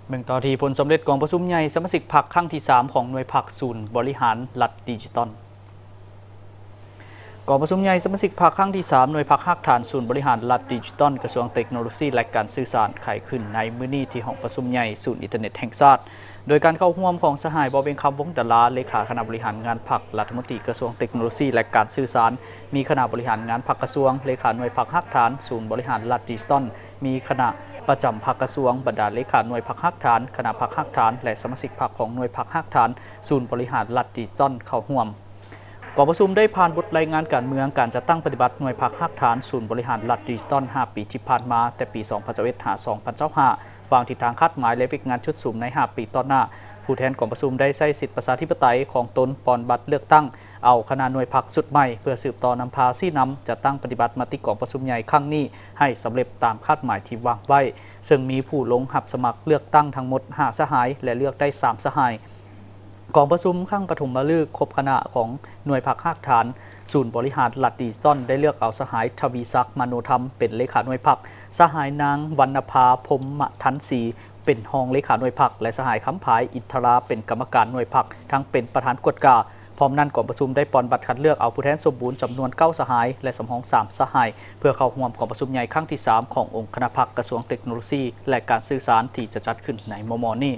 เมืองต่อทีผลสำเร็จกองประชุมใหญ่สมาชิกพรรคครั้งที่ 3 ของหน่วยพรรคศูนย์บริหารรัฐดิจิตอลกองประชุมใหญ่สมาชิกพรรคครั้งที่ 3 หน่วยพรรคฮักฐานศูนย์บริหารรัฐดิจิตอลกระทรวงเทคโนโลยีและการสื่อสารไขขึ้นในมื้อนี้ที่ห้องประชุมใหญ่ศูนย์อินเทอร์เน็ตแห่งชาติโดยการเข้าร่วมของสหายบเวียงคำวงศ์ดาราเลขาคณะบริหารงานพรรครัฐมนตรีกระทรวงเทคโนโลยีและการสื่อสารมีคณะบริหารงานพรรคกระทรวงเลขาหน่วยพรรคฮักฐานศูนย์บริหารรัฐดิจิตอลมีคณะประจำพรรคกระทรวงบรรดาเลขาหน่วยพรรคฮักฐานคณะพรรคฮักฐานและสมาชิกพรรคของหน่วยพรรคฮักฐานศูนย์บริหารรัฐดิจิตอลเข้าร่วมกองประชุมได้ผ่านบทรายงานการเมืองการจัดตั้งปฏิบัติหน่วยพรรคฮักฐานศูนย์บริหารรัฐดิจิตอล5 ปีที่ผ่านมาแต่ปี 2021 หา 2025วางทิศทางคาดหมายและวิกงานชุดสุ่มใน 5 ปีต่อหน้าผู้แทนกองประชุมได้ใช้สิทธิประชาธิปไตยของตนปอนบัตรเลือกตั้งเอาคณะหน่วยพรรคสุดใหม่เพื่อสืบต่อนำพาซี่นำจะตั้งปฏิบัติมติกองประชุมใหญ่ครั้งนี้ให้สำเร็จตามคาดหมายที่วางไว้ซึ่งมีผู้ลงหับสมัครเลือกตั้งทั้งหมด5สหายและเลือกได้3สหายกองประชุมครั้งปฐมฤกษ์ครบคณะของหน่วยพรรคฮักฐานศูนย์บริหารรัฐดิจิตอลได้เลือกเอาสหายทวีศักดิ์มโนธรรมเป็นเลขาหน่วยพรรคสหายนางวรรณภาพรหมทันศรีเป็นรองเลขาหน่วยพรรคและสหายคำภายอินทราเป็นกรรมการหน่วยพรรคทั้งเป็นประธานกฎกาพร้อมนั้นกองประชุมได้ปอนบัตรคัดเลือกเอาผู้แทนสมบูรณ์จำนวน9สหายและสำรอง3สหายเพื่อเข้าร่วมกองประชุมใหญ่ครั้งที่ 3 ขององค์คณะพรรคกระทรวงเทคโนโลยีและการสื่อสารที่จะจัดขึ้นในม.นี้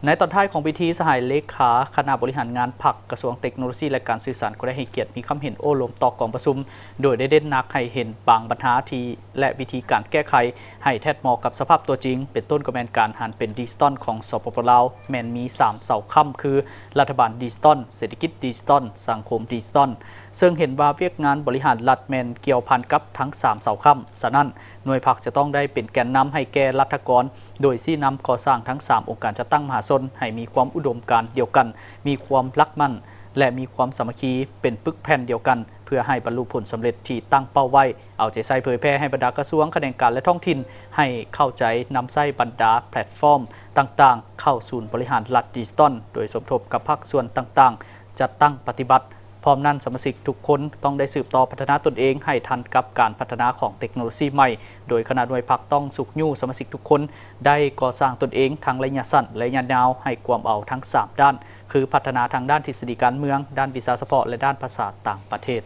ในตอนท้ายของพิธีสหายเลขาคณะบริหารงานพรรคกระทรวงเทคโนโลยีและการสื่อสารก็ได้ให้เกียรติมีคำเห็นโอ้ลมต่อกองประชุมโดยได้เด่นหนักให้เห็นบางปัญหาที่และวิธีการแก้ไขให้แทดเหมาะกับสภาพตัวจริงเป็นต้นกระบวนการหันเป็นดิจิตอลของสปป.ลาวแมนมี3เสาค้ำคือรัฐบาลดิจิตอลเศรษฐกิจดิจิตอลสังคมดิจิตอลซึ่งเห็นว่าเวียกงานบริหารรัฐแมนเกี่ยวพันกับทั้ง3เสาค้ำฉะนั้นหน่วยพรรคจะต้องได้เป็นแกนนำให้แก่รัฐกรโดยซี่นำก่อสร้างทั้ง3องค์การจัดตั้งมหาชนให้มีความอุดมการณ์เดียวกันมีความรักมั่นและมีความสามัคคีเป็นปึกแผ่นเดียวกันเพื่อให้บรรลุผลสำเร็จที่ตั้งเป้าไว้เอาใจใส่เผยแพร่ให้บรรดากระทรวงแขนงการและท้องถิ่นให้เข้าใจนำใส่บรรดาแพลตฟอร์มต่างๆเข้าศูนย์บริหารรัฐดิจิตอลโดยสมทบกับภาคส่วนต่างๆจัดตั้งปฏิบัติพร้อมนั้นสมาชิกทุกคนต้องได้สืบต่อพัฒนาตนเองให้ทันกับการพัฒนาของเทคโนโลยีใหม่โดยคณะหน่วยพรรคต้องสุขยู่สมาชิกทุกคนได้ก่อสร้างตนเองทั้งระยะสั้นและระยะยาวให้ความเอาทั้ง3ด้านคือพัฒนาทางด้านทฤษฎีการเมืองด้านวิชาเฉพาะและด้านภาษาต่างประเทศ